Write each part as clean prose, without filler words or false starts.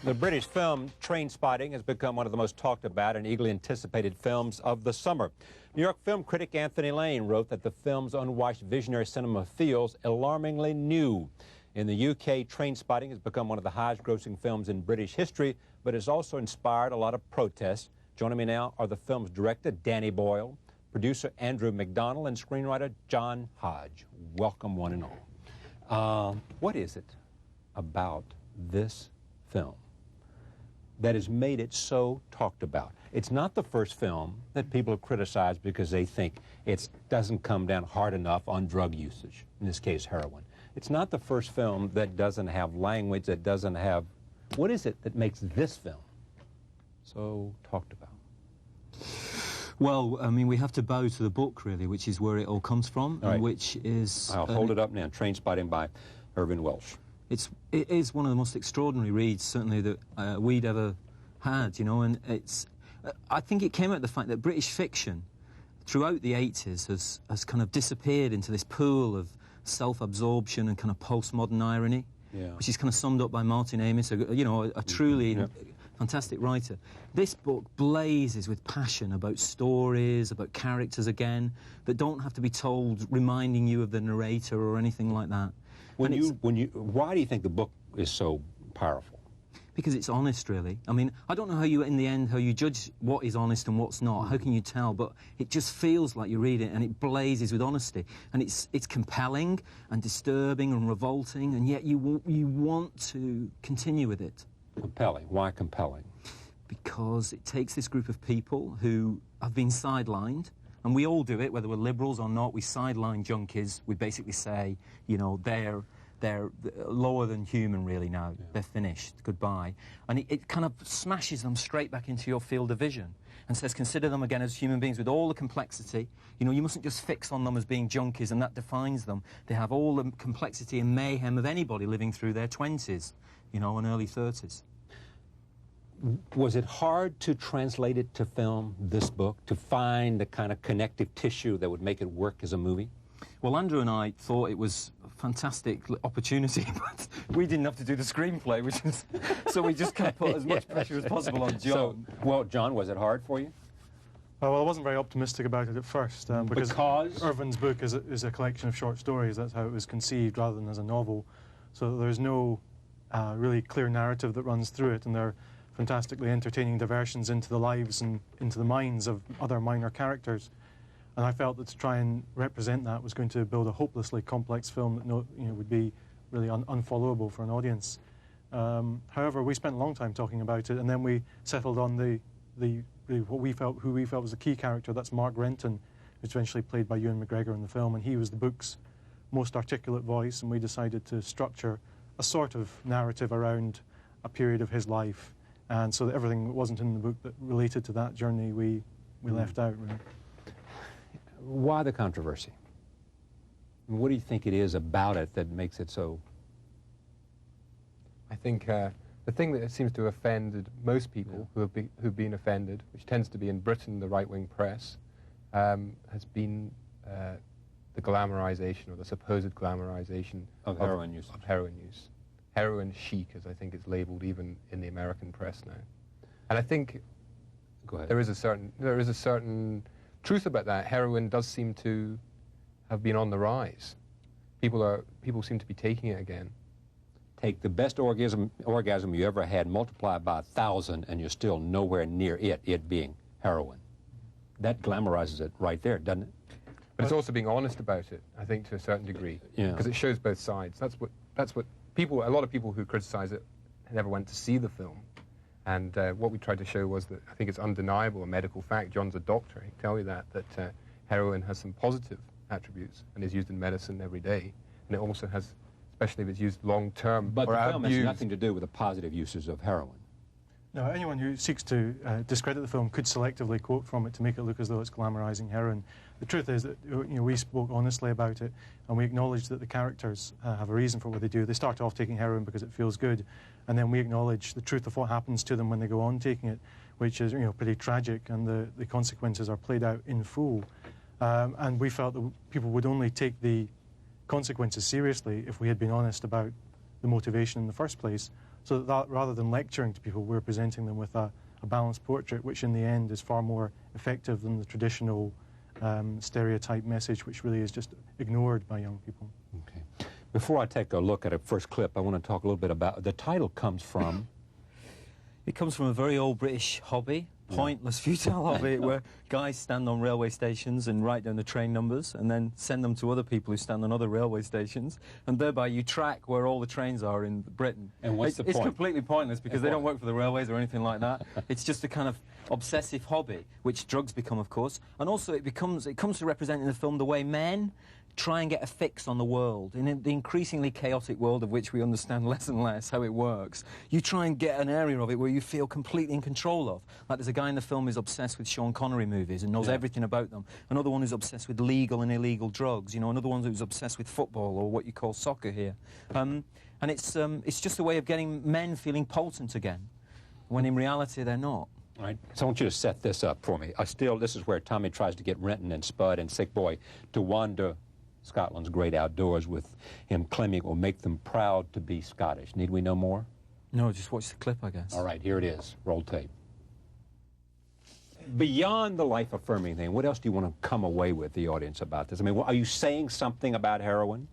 The British film Trainspotting has become one of the most talked about and eagerly anticipated films of the summer. New York film critic Anthony Lane wrote that the film's unwashed visionary cinema feels alarmingly new. In the UK, Trainspotting has become one of the highest-grossing films in British history, but has also inspired a lot of protests. Joining me now are the film's director, Danny Boyle, producer Andrew McDonnell, and screenwriter John Hodge. Welcome, one and all. What is it about this film that has made it so talked about? It's not the first film that people have criticized because they think it doesn't come down hard enough on drug usage, in this case heroin. It's not the first film that doesn't have language, that doesn't have... What is it that makes this film so talked about? Well, I mean, we have to bow to the book, really, which is where it all comes from, All right. and which is... I'll hold it up now. Trainspotting by Irvin Welsh. It is one of the most extraordinary reads, certainly, that we'd ever had, you know, and it's... I think it came out of the fact that British fiction, throughout the 80s, has kind of disappeared into this pool of self-absorption and kind of postmodern irony, which is kind of summed up by Martin Amis, you know, a truly fantastic writer. This book blazes with passion about stories, about characters, again, that don't have to be told, reminding you of the narrator or anything like that. Why do you think the book is so powerful? Because it's honest, really. I mean, I don't know how you, in the end, how you judge what is honest and what's not. How can you tell? But it just feels like you read it, and it blazes with honesty. And it's compelling and disturbing and revolting, and yet you want to continue with it. Compelling. Why compelling? Because it takes this group of people who have been sidelined, and we all do it, whether we're liberals or not. We sideline junkies. We basically say, you know, they're lower than human, really, now. Yeah. They're finished. Goodbye. And it kind of smashes them straight back into your field of vision and says, consider them again as human beings with all the complexity. You know, you mustn't just fix on them as being junkies, and that defines them. They have all the complexity and mayhem of anybody living through their 20s, you know, and early 30s. Was it hard to translate it to film, this book, to find the kind of connective tissue that would make it work as a movie? Well, Andrew and I thought it was a fantastic opportunity, but we didn't have to do the screenplay, which is... So we just kind of put as much pressure as possible on John. So, well, John, was it hard for you? Well, I wasn't very optimistic about it at first. Because Irvin's book is a collection of short stories. That's how it was conceived, rather than as a novel. So there's no really clear narrative that runs through it, and there are fantastically entertaining diversions into the lives and into the minds of other minor characters. And I felt that to try and represent that was going to build a hopelessly complex film that would be really unfollowable for an audience. However, we spent a long time talking about it, and then we settled on who we felt was the key character. That's Mark Renton, who's eventually played by Ewan McGregor in the film, and he was the book's most articulate voice. And we decided to structure a sort of narrative around a period of his life, and so that everything that wasn't in the book that related to that journey we left out, really. Why the controversy? What do you think it is about it that makes it so? I think the thing that seems to have offended most people who've been offended, which tends to be in Britain, the right-wing press, has been the glamorization, or the supposed glamorization of heroin use. Heroin chic, as I think it's labeled even in the American press now. And I think there is a certain truth about that. Heroin does seem to have been on the rise. People seem to be taking it again. Take the best orgasm you ever had, multiply by 1,000, and you're still nowhere near it being heroin. That glamorizes it right there, doesn't it? But it's also being honest about it, I think, to a certain degree, because it shows both sides. That's what people. A lot of people who criticize it never went to see the film. And what we tried to show was that I think it's undeniable, a medical fact. John's a doctor. He can tell you that heroin has some positive attributes and is used in medicine every day. And it also has, especially if it's used long-term. But the film has nothing to do with the positive uses of heroin. No, anyone who seeks to discredit the film could selectively quote from it to make it look as though it's glamorizing heroin. The truth is that we spoke honestly about it, and we acknowledged that the characters have a reason for what they do. They start off taking heroin because it feels good, and then we acknowledge the truth of what happens to them when they go on taking it, which is pretty tragic, and the consequences are played out in full. And we felt that people would only take the consequences seriously if we had been honest about the motivation in the first place. so that rather than lecturing to people, we're presenting them with a balanced portrait, which in the end is far more effective than the traditional stereotype message, which really is just ignored by young people. Okay. Before I take a look at a first clip, I want to talk a little bit about the title comes from. It comes from a very old British hobby, pointless, futile hobby, where guys stand on railway stations and write down the train numbers and then send them to other people who stand on other railway stations, and thereby you track where all the trains are in Britain. And what's the point? It's completely pointless because they don't work for the railways or anything like that. It's just a kind of obsessive hobby, which drugs become, of course, and also it comes to represent in the film the way men try and get a fix on the world. In the increasingly chaotic world of which we understand less and less how it works, you try and get an area of it where you feel completely in control of. Like there's a guy in the film who's obsessed with Sean Connery movies and knows everything about them. Another one who's obsessed with legal and illegal drugs. You know, another one who's obsessed with football, or what you call soccer here. And it's just a way of getting men feeling potent again, when in reality they're not. Right. So I want you to set this up for me. This is where Tommy tries to get Renton and Spud and Sick Boy to wander Scotland's great outdoors, with him claiming it will make them proud to be Scottish. Need we know more? No, just watch the clip, I guess. All right, here it is. Roll tape. Beyond the life-affirming thing, what else do you want to come away with the audience about this? I mean, are you saying something about heroin?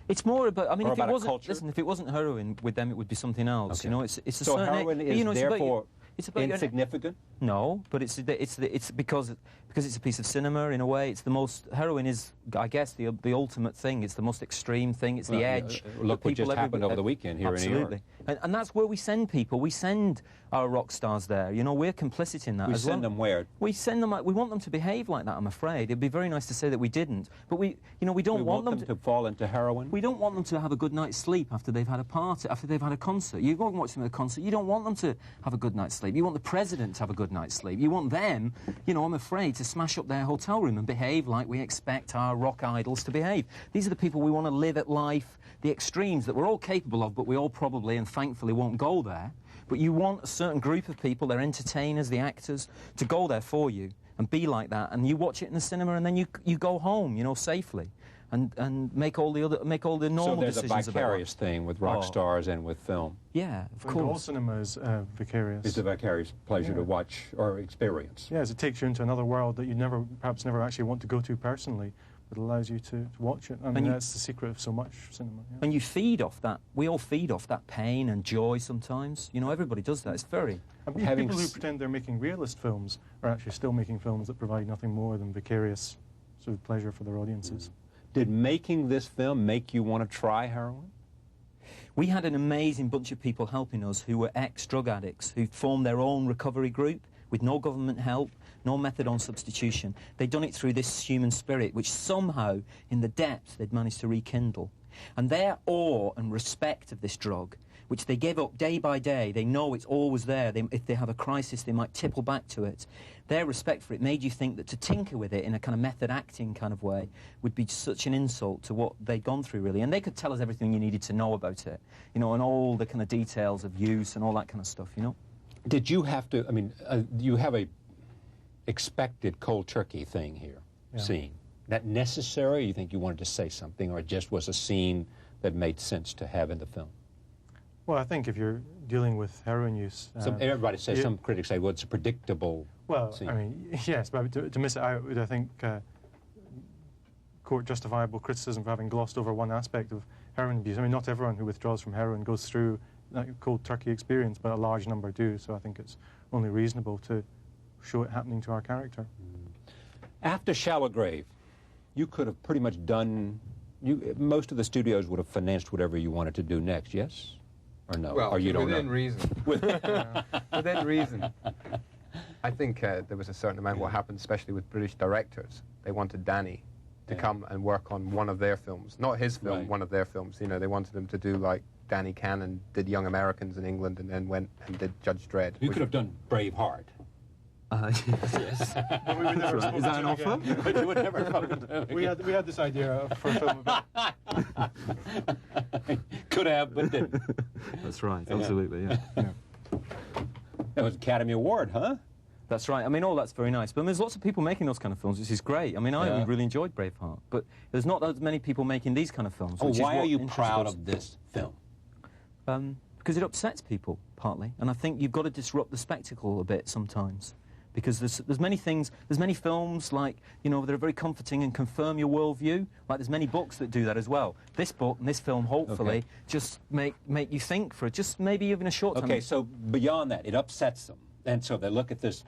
It's more about, I mean, or if about it wasn't, culture? Listen, if it wasn't heroin with them, it would be something else. Okay. You know, it's a so certain... heroin is you know, therefore it's about insignificant? No, but it's because it's a piece of cinema in a way. It's the most, heroin is, I guess, the ultimate thing. It's the most extreme thing. It's the edge. Look what just happened over the weekend here in New York. Absolutely. And that's where we send people. We send our rock stars there. You know, we're complicit in that as well. We send them where? We send them, we want them to behave like that, I'm afraid. It'd be very nice to say that we didn't. But we don't want them to fall into heroin? We don't want them to have a good night's sleep after they've had a party, after they've had a concert. You go and watch them at a concert, you don't want them to have a good night's sleep. You want the president to have a good night's sleep. You want them, you know, I'm afraid, to smash up their hotel room and behave like we expect our rock idols to behave. These are the people we want to live at life, the extremes that we're all capable of, but we all probably and thankfully won't go there. But you want a certain group of people, their entertainers, the actors, to go there for you and be like that. And you watch it in the cinema, and then you go home, you know, safely, and make all the normal decisions. So there's a vicarious thing with rock stars and with film. Yeah, of course. All cinema is vicarious. It's a vicarious pleasure to watch or experience. Yes, it takes you into another world that you perhaps never actually want to go to personally. It allows you to watch it. I mean, that's the secret of so much cinema. Yeah. And you feed off that. We all feed off that pain and joy sometimes. You know, everybody does that. It's very... people who pretend they're making realist films are actually still making films that provide nothing more than vicarious sort of pleasure for their audiences. Did making this film make you want to try heroin? We had an amazing bunch of people helping us who were ex-drug addicts, who formed their own recovery group with no government help, no methadone substitution. They'd done it through this human spirit, which somehow, in the depths, they'd managed to rekindle. And their awe and respect of this drug, which they give up day by day, they know it's always there. If they have a crisis, they might tipple back to it. Their respect for it made you think that to tinker with it in a kind of method-acting kind of way would be such an insult to what they'd gone through, really. And they could tell us everything you needed to know about it, you know, and all the kind of details of use and all that kind of stuff, you know. Did you have to, I mean, you have a expected cold turkey thing here, scene. That necessary? You think you wanted to say something, or it just was a scene that made sense to have in the film? Well, I think if you're dealing with heroin use... everybody says, some critics say, well, it's a predictable scene. I mean, yes, but to miss it out would, I think, court justifiable criticism for having glossed over one aspect of heroin abuse. I mean, not everyone who withdraws from heroin goes through that cold turkey experience, but a large number do, so I think it's only reasonable to show it happening to our character. After Shallow Grave, you could have pretty much done... most of the studios would have financed whatever you wanted to do next, yes? Or no? Well, or you don't within know? reason. Within reason. I think there was a certain amount what happened, especially with British directors. They wanted Danny to come and work on one of their films. Not his film, one of their films. You know, they wanted him to do like Danny Cannon did Young Americans in England and then went and did Judge Dredd. You could have done Braveheart. Yes. Is that an offer? But you would never come to we had this idea for a film about... Could have, but didn't. That's right, absolutely, yeah. That was Academy Award, huh? That's right. I mean, all that's very nice. But there's lots of people making those kind of films, which is great. I mean, I really enjoyed Braveheart. But there's not as many people making these kind of films. Oh, why are you proud of this film? because it upsets people, partly. And I think you've got to disrupt the spectacle a bit sometimes. Because there's many things, there's many films, like, you know, that are very comforting and confirm your worldview. Like, there's many books that do that as well. This book and this film, hopefully, just make you think for just maybe even a short time. Okay, so beyond that, it upsets them. And so they look at this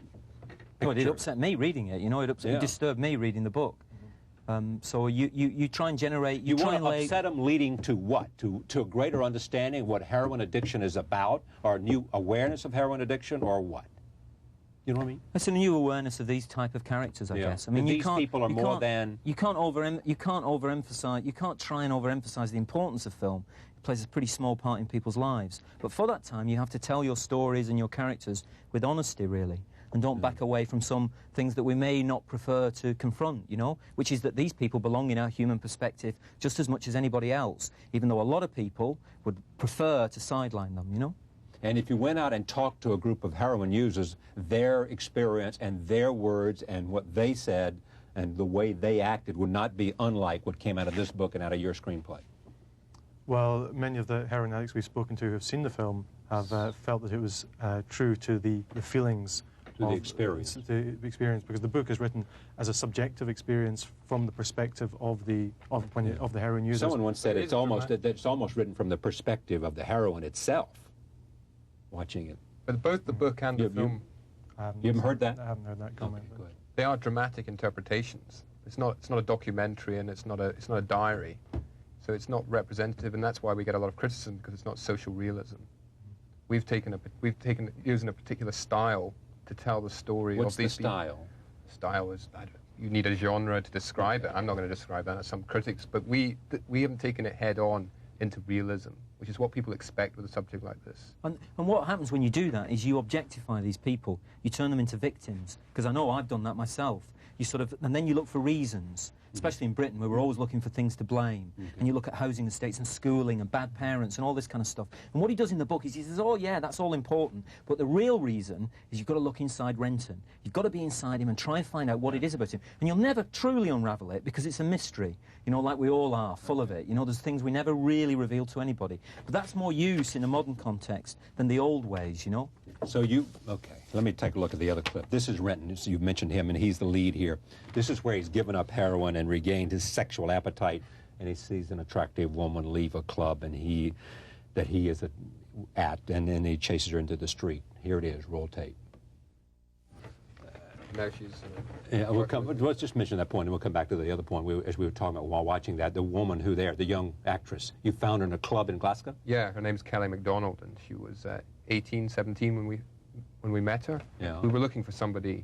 picture. Well, it upset me reading it, you know, it disturbed me reading the book. So you try and generate... You want to upset them leading to what? To a greater understanding of what heroin addiction is about, or a new awareness of heroin addiction, or what? You know what I mean? It's a new awareness of these type of characters, I guess. I mean, these people are more than... You can't overemphasize, you can't try and overemphasize the importance of film. It plays a pretty small part in people's lives. But for that time, you have to tell your stories and your characters with honesty, really. And don't back away from some things that we may not prefer to confront, you know? Which is that these people belong in our human perspective just as much as anybody else, even though a lot of people would prefer to sideline them, you know? And if you went out and talked to a group of heroin users, their experience and their words and what they said and the way they acted would not be unlike what came out of this book and out of your screenplay. Well, many of the heroin addicts we've spoken to who have seen the film have felt that it was true to the feelings to the experience. The experience, because the book is written as a subjective experience from the perspective of the heroin users. Someone once said it's almost written from the perspective of the heroin itself. Watching it. But both the book and the film... You haven't heard that? I haven't heard that comment. Okay, they are dramatic interpretations. It's not a documentary, and it's not a diary. So it's not representative, and that's why we get a lot of criticism, because it's not social realism. We've taken using a particular style to tell the story of these people. What's the style? Style is, you need a genre to describe it. I'm not going to describe that. Some critics, but we haven't taken it head on into realism, which is what people expect with a subject like this. And what happens when you do that is you objectify these people. You turn them into victims, because I know I've done that myself. You sort of, and then you look for reasons, especially in Britain, where we're always looking for things to blame. And you look at housing estates and schooling and bad parents and all this kind of stuff. And what he does in the book is he says, oh yeah, that's all important, but the real reason is you've got to look inside Renton. You've got to be inside him and try and find out what it is about him. And you'll never truly unravel it, because it's a mystery, you know, like we all are, full of it. You know, there's things we never really reveal to anybody. But that's more use in a modern context than the old ways, you know. So okay, let me take a look at the other clip. This is Renton, so you've mentioned him, and he's the lead here. This is where he's given up heroin and regained his sexual appetite, and he sees an attractive woman leave a club and that he is at, and then he chases her into the street. Here it is, roll tape. Now she's... yeah, let's just mention that point, and we'll come back to the other point as we were talking about while watching that. The woman the young actress, you found her in a club in Glasgow? Yeah, her name's Kelly MacDonald, and she was 18, 17 when we met her. Yeah. We were looking for somebody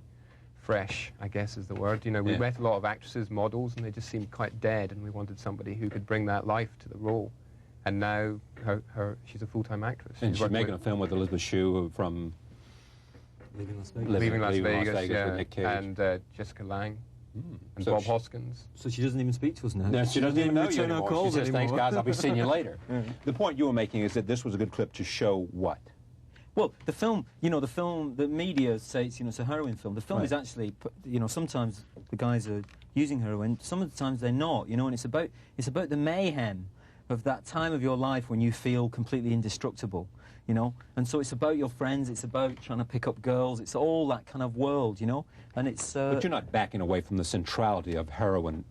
fresh, I guess is the word. You know, we met a lot of actresses, models, and they just seemed quite dead, and we wanted somebody who could bring that life to the role. And now she's a full-time actress. And she's making a film with Elizabeth Shue from... Leaving Las Vegas. Leaving Las Vegas, yeah. With Nick Cage. And Jessica Lange. And Bob Hoskins. So she doesn't even speak to us now. No, she doesn't even know you anymore. Calls she says, anymore. thanks, guys, I'll be seeing you later. The point you were making is that this was a good clip to show what? Well, the film, you know, the media say it's a heroin film. The film is actually, you know, sometimes the guys are using heroin, some of the times they're not, you know, and it's about the mayhem of that time of your life when you feel completely indestructible, you know, and so it's about your friends, it's about trying to pick up girls, it's all that kind of world, you know, and it's... But you're not backing away from the centrality of heroin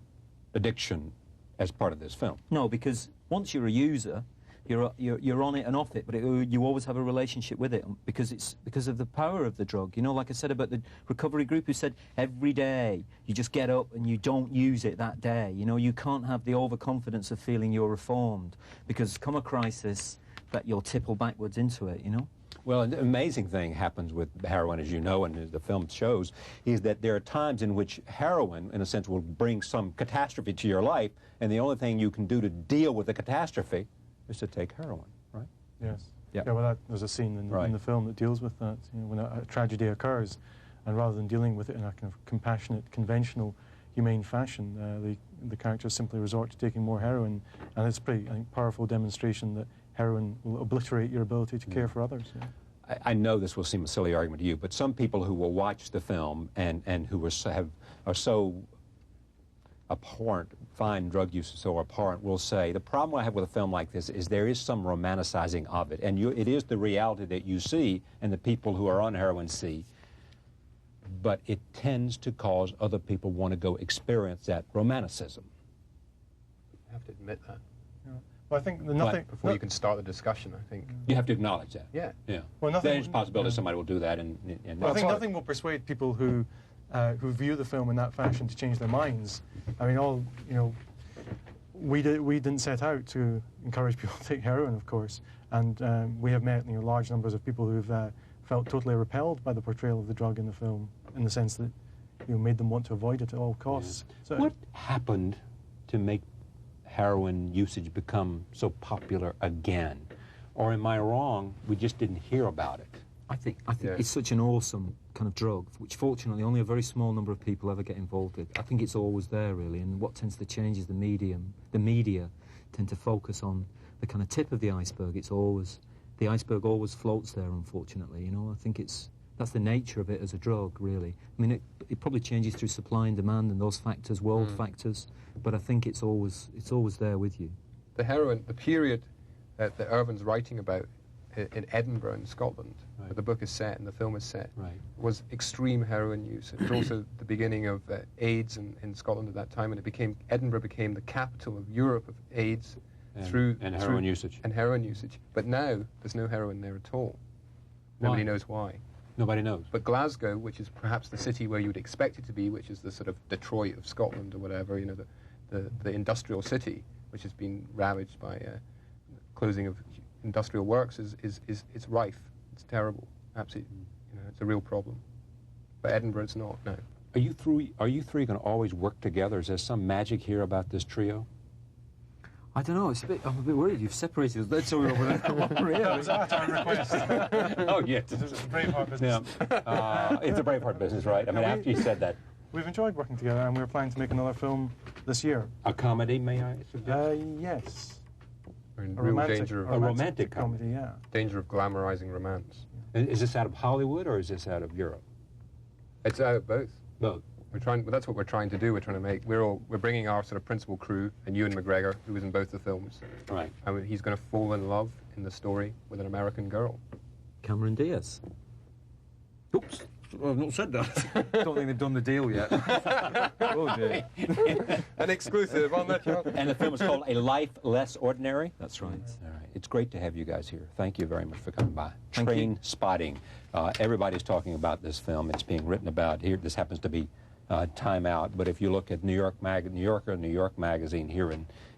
addiction as part of this film. No, because once you're a user, you're on it and off it, but you always have a relationship with it because of the power of the drug. You know, like I said about the recovery group who said every day you just get up and you don't use it that day. You know, you can't have the overconfidence of feeling you're reformed, because come a crisis that you'll tipple backwards into it, you know. Well, an amazing thing happens with heroin, as you know, and as the film shows, is that there are times in which heroin, in a sense, will bring some catastrophe to your life, and the only thing you can do to deal with the catastrophe is to take heroin, right? Yes. Yeah. Yeah, well, there's a scene in the film that deals with that. You know, when a tragedy occurs, and rather than dealing with it in a kind of compassionate, conventional, humane fashion, the characters simply resort to taking more heroin, and it's a pretty, I think, powerful demonstration that heroin will obliterate your ability to care for others. Yeah. I know this will seem a silly argument to you, but some people who will watch the film and who are so abhorrent find drug use so abhorrent will say, the problem I have with a film like this is there is some romanticizing of it, and it is the reality that you see and the people who are on heroin see, but it tends to cause other people want to go experience that romanticism. You have to admit that. Yeah. Well, I think nothing... Before you can start the discussion, I think. You have to acknowledge that. Yeah. Yeah. Well, nothing... There's a possibility somebody will do that. Well, I think nothing will persuade people who view the film in that fashion to change their minds. I mean, we didn't set out to encourage people to take heroin, of course, and we have met large numbers of people who've felt totally repelled by the portrayal of the drug in the film, in the sense that made them want to avoid it at all costs. Yeah. So, what happened to make heroin usage become so popular again? Or am I wrong, we just didn't hear about it? I think it's such an awesome kind of drug, which fortunately only a very small number of people ever get involved with. I think it's always there, really, and what tends to change is the medium. The media tend to focus on the kind of tip of the iceberg. The iceberg always floats there, unfortunately, I think that's the nature of it as a drug, really. I mean, it probably changes through supply and demand and those factors, world factors, but I think it's always there with you. The heroin, the period that Irvin's writing about in Edinburgh in Scotland, where the book is set and the film is set, was extreme heroin use. It was also the beginning of AIDS in Scotland at that time, and Edinburgh became the capital of Europe of AIDS and heroin usage. And heroin usage. But now there's no heroin there at all. Nobody knows why. Nobody knows. But Glasgow, which is perhaps the city where you would expect it to be, which is the sort of Detroit of Scotland or whatever, the industrial city, which has been ravaged by closing of industrial works, it's rife. It's terrible. Absolutely. It's a real problem. But Edinburgh, it's not, no. Are you three going to always work together? Is there some magic here about this trio? I don't know. I'm a bit worried. You've separated us. That's all over there. Really? That was at our request. Oh, yes. It's a Braveheart business. Yeah. It's a Braveheart business, right? I mean, after you said that. We've enjoyed working together, and we're planning to make another film this year. A comedy, may I suggest? Yes. We're in real danger of a romantic comedy, yeah. Danger of glamorizing romance. Is this out of Hollywood or is this out of Europe? It's out of both. Both. That's what we're trying to do. We're trying to make. We're bringing our sort of principal crew, and Ewan McGregor, who was in both the films. Right. And he's going to fall in love in the story with an American girl. Cameron Diaz. Oops. I've not said that. Don't think they've done the deal yet. Oh dear. An exclusive on that show. And the film is called A Life Less Ordinary. That's right. All right. It's great to have you guys here. Thank you very much for coming by. Thank you. Trainspotting. Everybody's talking about this film. It's being written about here. This happens to be Time Out, but if you look at New Yorker, New York Magazine here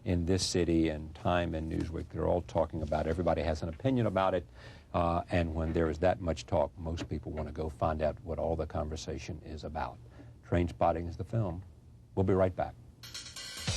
in this city, and Time and Newsweek, they're all talking about it. Everybody has an opinion about it. And when there is that much talk, most people want to go find out what all the conversation is about. Trainspotting is the film. We'll be right back.